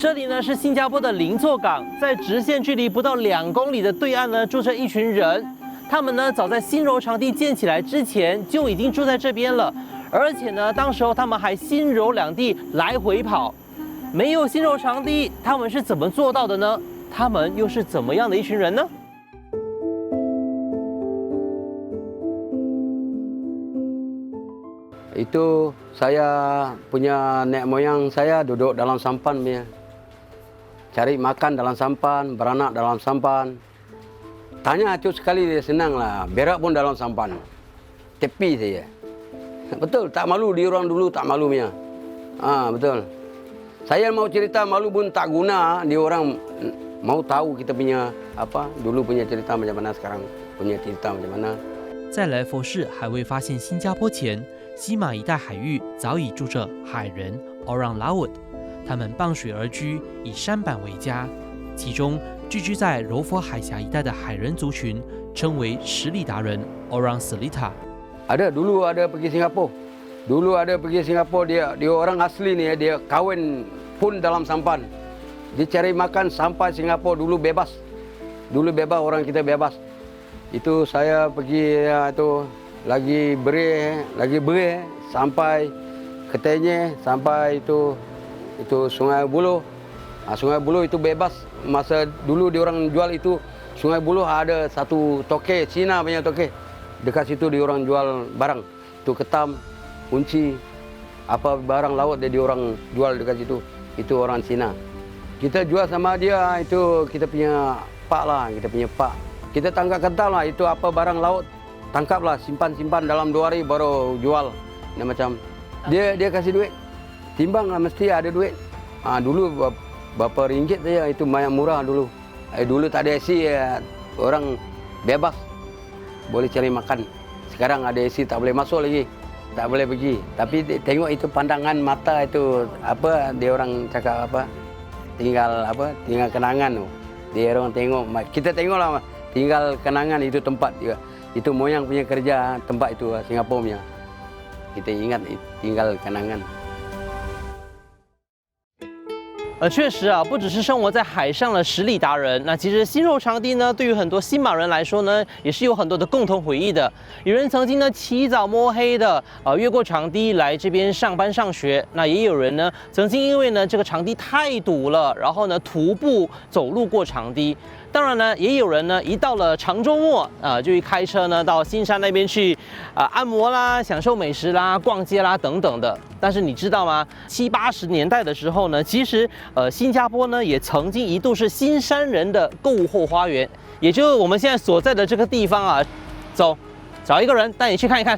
这里呢是新加坡的邻座港，在直线距离不到2公里的对岸呢，住着一群人。他们呢早在新柔长地建起来之前就已经住在这边了，而且呢，当时候他们还新柔两地来回跑。没有新柔长地，他们是怎么做到的呢？他们又是怎么样的一群人呢？ Itu saya punya nenek moyang saya duduk dalam sampan punya. Cari makan dalam sampan, beranak dalam sampan. Tanya acuh sekali dia senang lah, berak pun dalam sampan. Tepi saya. Betul, tak malu dia orang dulu tak malu punya. Betul. Saya mau cerita malu pun tak guna, dia orang mau tahu kita punya apa, dulu punya cerita macam mana, sekarang punya cerita macam mana. 在来佛士还未发现新加坡前，西马一带海域早已住着海人 Orang Laut， 他们傍水而居，以山板为家。其中聚居在柔佛海峡一带的海人族群称为十里达人 Orang Selita。Ada dulu ada pergi Singapura. Dulu ada pergi Singapura, dia orang asli ni, dia kahwin pun dalam sampan. Dia cari makan sampai Singapura dulu bebas. Dulu bebas, orang kita bebas. Itu saya pergi itu lagi beri sampai Ketenye, sampai itu Sungai Buloh. Sungai Buloh itu bebas. Masa dulu diorang jual itu Sungai Buloh ada satu toke, Cina punya toke. Dekat situ diorang jual barang. Itu ketam, kunci, apa barang laut dia diorang jual dekat situ. Itu orang Cina. Kita jual sama dia, itu kita punya pak lah, kita punya pak. Kita tangkap kental lah, itu apa barang laut, tangkaplah, simpan dalam 2 hari baru jual. Dia macam dia kasih duit, timbang lah mesti ada duit. Dulu berapa ringgit saja, itu banyak murah dulu. Dulu tak ada AC, orang bebas boleh cari makan. Sekarang ada AC tak boleh masuk lagi, tak boleh pergi. Tapi tengok itu pandangan mata itu apa dia orang cakap apa, tinggal kenangan tu. Dia orang tengok, kita tengoklah. Tinggal kenangan itu tempat juga. Itu moyang punya kerja tempat itu Singapura punya. Kita ingat tinggal kenangan. 确实啊，不只是生活在海上的十里达人，那其实新柔长地呢，对于很多新马人来说呢，也是有很多的共同回忆的。有人曾经呢起早摸黑的越过长堤来这边上班上学，那也有人呢曾经因为呢这个长堤太堵了，然后呢徒步走路过长堤。 当然呢，也有人呢，一到了长周末，就开车呢到新山那边去，按摩啦、享受美食啦、逛街啦等等的。但是你知道吗？70、80年代的时候呢，其实新加坡呢也曾经一度是新山人的购物后花园，也就是我们现在所在的这个地方啊。走，找一个人带你去看一看。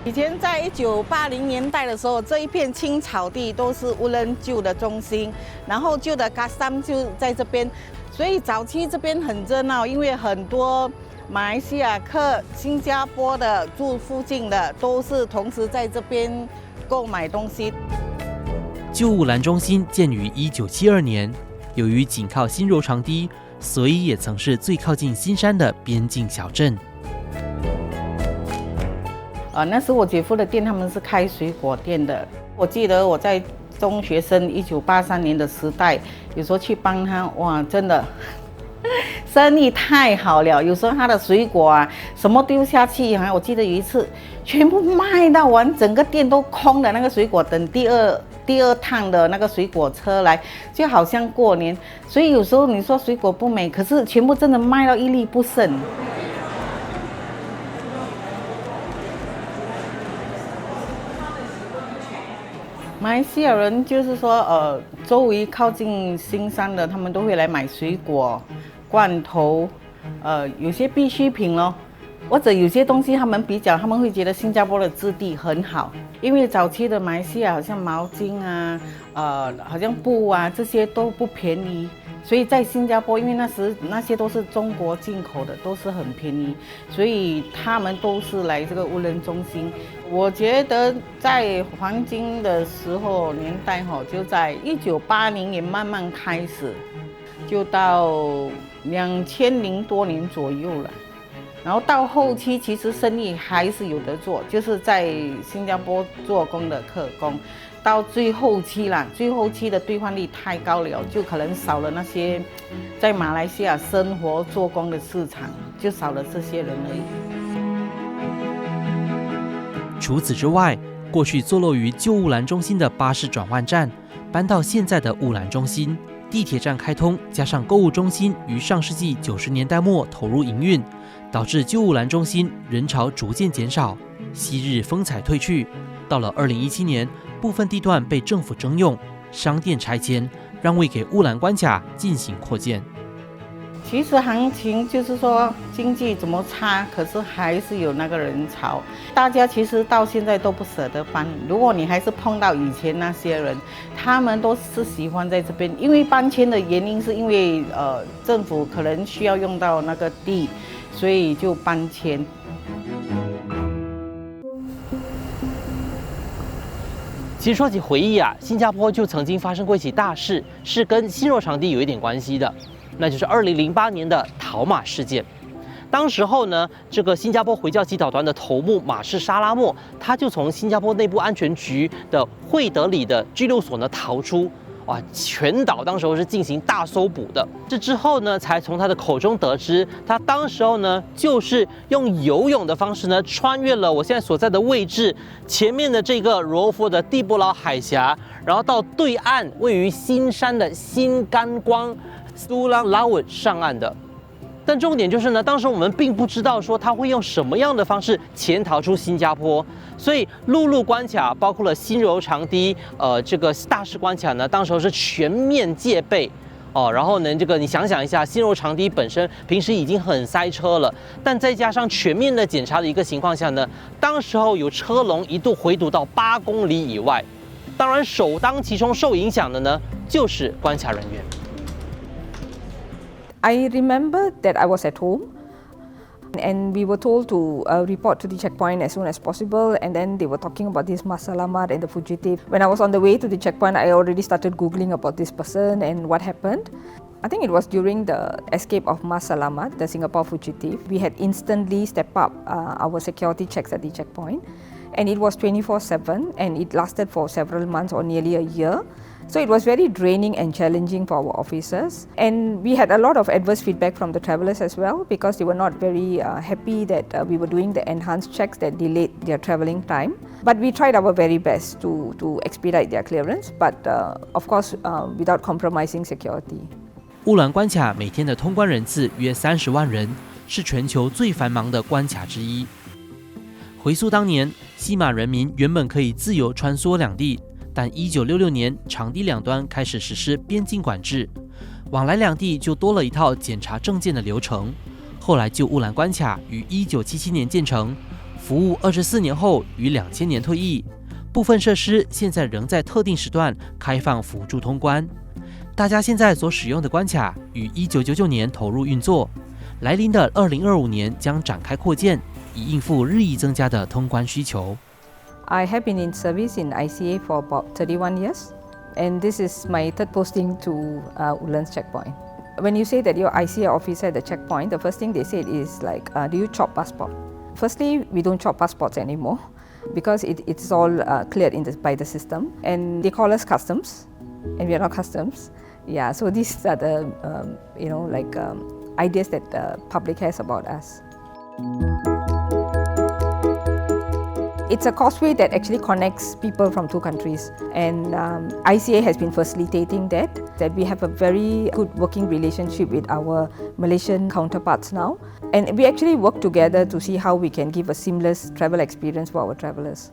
以前在1980年代的时候，这一片青草地都是乌伦旧的中心，然后旧的嘎山就在这边，所以早期这边很热闹，因为很多马来西亚客、新加坡的住附近的都是同时在这边购买东西。旧雾兰中心建于1972年，由于紧靠新柔长堤，所以也曾是最靠近新山的边境小镇。 那时我姐夫的店他们是开水果店的，我记得我在中学生1983年的时代，有时候去帮他，哇，真的生意太好了。有时候他的水果啊，什么丢下去，我记得有一次全部卖到完，整个店都空的那个水果，等第二趟的那个水果车来，就好像过年。所以有时候你说水果不美，可是全部真的卖到一粒不剩。 马来西亚人就是说，周围靠近新山的，他们都会来买水果、罐头，有些必需品咯，或者有些东西他们比较，他们会觉得新加坡的质地很好，因为早期的马来西亚好像毛巾啊，好像布啊这些都不便宜。 所以在新加坡，因为那些都是中国进口的，都是很便宜，所以他们都是来这个乌伦中心。我觉得在黄金的时候年代就在1980年慢慢开始，就到2000多年左右了。然后到后期其实生意还是有得做，就是在新加坡做工的客工，到最后期啦，最后期的兑换率太高了，就可能少了那些在马来西亚生活做工的市场，就少了这些人而已。除此之外，过去坐落于旧雾兰中心的巴士转换站，搬到现在的雾兰中心。地铁站开通，加上购物中心于上世纪90年代末投入营运，导致旧雾兰中心人潮逐渐减少，昔日风采褪去。到了2017年，部分地段被政府征用，商店拆迁，让位给雾兰关卡进行扩建。其实行情就是说经济怎么差，可是还是有那个人潮，大家其实到现在都不舍得搬。如果你还是碰到以前那些人，他们都是喜欢在这边，因为搬迁的原因是因为政府可能需要用到那个地，所以就搬迁。其实说起回忆啊，新加坡就曾经发生过一起大事，是跟新肉场地有一点关系的。那就是2008年的陶马事件。当时候呢，这个新加坡回教祈祷团的头目马士沙拉莫，他就从新加坡内部安全局的惠德里的拘留所呢逃出。哇，全岛当时候是进行大搜捕的。这之后呢，才从他的口中得知，他当时候呢就是用游泳的方式呢，穿越了我现在所在的位置前面的这个柔佛的蒂布劳海峡，然后到对岸位于新山的新甘光苏朗拉文上岸的。但重点就是呢，当时我们并不知道说他会用什么样的方式潜逃出新加坡，所以陆路关卡包括了新柔长堤，这个大使关卡呢，当时候是全面戒备。然后呢，这个你想想一下，新柔长堤本身平时已经很塞车了，但再加上全面的检查的一个情况下呢，当时候有车龙一度回堵到8公里以外。当然，首当其冲受影响的呢，就是关卡人员。I remember that I was at home and we were told to report to the checkpoint as soon as possible, and then they were talking about this Mas Salamat and the fugitive. When I was on the way to the checkpoint, I already started Googling about this person and what happened. I think it was during the escape of Mas Salamat, the Singapore fugitive. We had instantly stepped up our security checks at the checkpoint, and it was 24/7 and it lasted for several months or nearly a year. So it was very draining and challenging for our officers, and we had a lot of adverse feedback from the travellers as well, because they were not very happy that we were doing the enhanced checks that delayed their travelling time. But we tried our very best to expedite their clearance, but of course without compromising security. 雾兰关卡每天的通关人次约30万人，是全球最繁忙的关卡之一。回溯当年，西马人民原本可以自由穿梭两地。但1966年，场地两端开始实施边境管制，往来两地就多了一套检查证件的流程。后来旧雾兰关卡于1977年建成，服务24年后于2000年退役。部分设施现在仍在特定时段开放辅助通关。大家现在所使用的关卡于1999年投入运作，来临的2025年将展开扩建，以应付日益增加的通关需求。I have been in service in ICA for about 31 years, and this is my third posting to Woodlands checkpoint. When you say that you're ICA officer at the checkpoint, the first thing they said is like, do you chop passport? Firstly, we don't chop passports anymore because it's all cleared by the system, and they call us customs, and we are not customs. Yeah, so these are the ideas that the public has about us. It's a causeway that actually connects people from two countries, and ICA has been facilitating that we have a very good working relationship with our Malaysian counterparts now, and we actually work together to see how we can give a seamless travel experience for our travellers.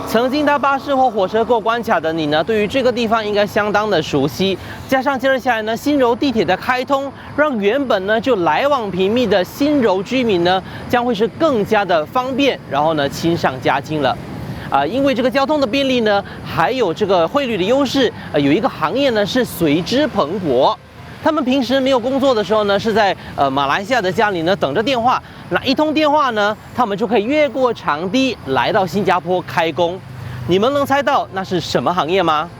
曾经搭巴士或火车过关卡的你呢，对于这个地方应该相当的熟悉。加上接着下来呢，新柔地铁的开通，让原本呢就来往频密的新柔居民呢，将会是更加的方便，然后呢亲上加亲了。因为这个交通的便利呢，还有这个汇率的优势，有一个行业呢是随之蓬勃。他们平时没有工作的时候呢，是在马来西亚的家里呢等着电话，那一通电话呢，他们就可以越过长堤来到新加坡开工。你们能猜到那是什么行业吗？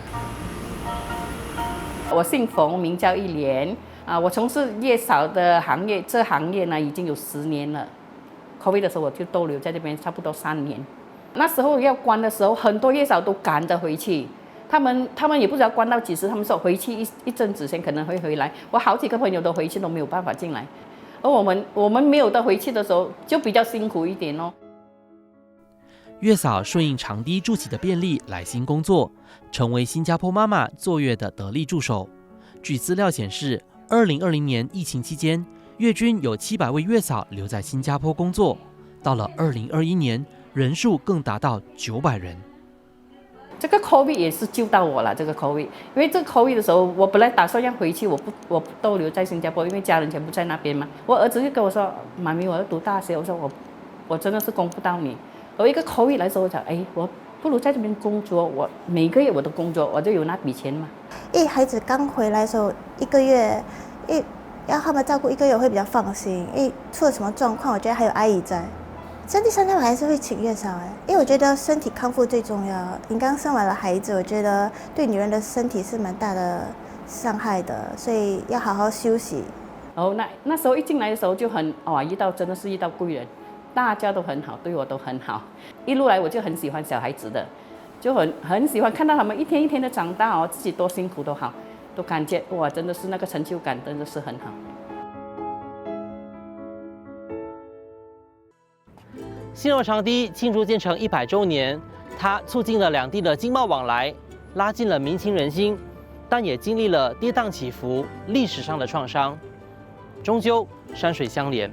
我姓冯，名叫一莲我从事月嫂的行业，这行业呢已经有10年了。COVID 的时候我就逗留在这边差不多3年。那时候要关的时候，很多月嫂都赶着回去。他们也不知道关到几时，他们说回去一阵子先可能会回来。我好几个朋友都回去都没有办法进来，而我们没有的回去的时候就比较辛苦一点哦。月嫂顺应长堤筑起的便利来新工作，成为新加坡妈妈坐月的得力助手。据资料显示，2020年疫情期间，月均有700位月嫂留在新加坡工作，到了2021年，人数更达到900人。这个 COVID 也是救到我了，这个 COVID， 因为这个 COVID 的时候，我本来打算要回去，我不逗留在新加坡，因为家人全部在那边嘛。我儿子就跟我说：“妈咪，我要读大学。”我说我真的是供不到你。而一个 COVID 来的时候，我讲，我不如在这边工作，我每个月我都工作，我就有那笔钱嘛。孩子刚回来的时候，1个月，要他们照顾1个月，我会比较放心。出了什么状况，我觉得还有阿姨在。身体上我还是会请月嫂因为我觉得身体康复最重要。你刚生完了孩子，我觉得对女人的身体是蛮大的伤害的，所以要好好休息。然后那时候一进来的时候就很真的是遇到贵人，大家都很好，对我都很好。一路来我就很喜欢小孩子的，就很喜欢看到他们一天一天的长大自己多辛苦都好，都感觉哇，真的是那个成就感真的是很好。新柔长堤庆祝建成100周年，它促进了两地的经贸往来，拉近了民情人心，但也经历了跌宕起伏、历史上的创伤。终究山水相连，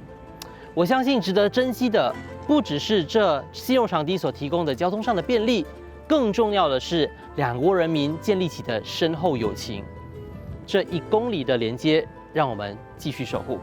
我相信值得珍惜的不只是这新柔长堤所提供的交通上的便利，更重要的是两国人民建立起的深厚友情。这1公里的连接，让我们继续守护。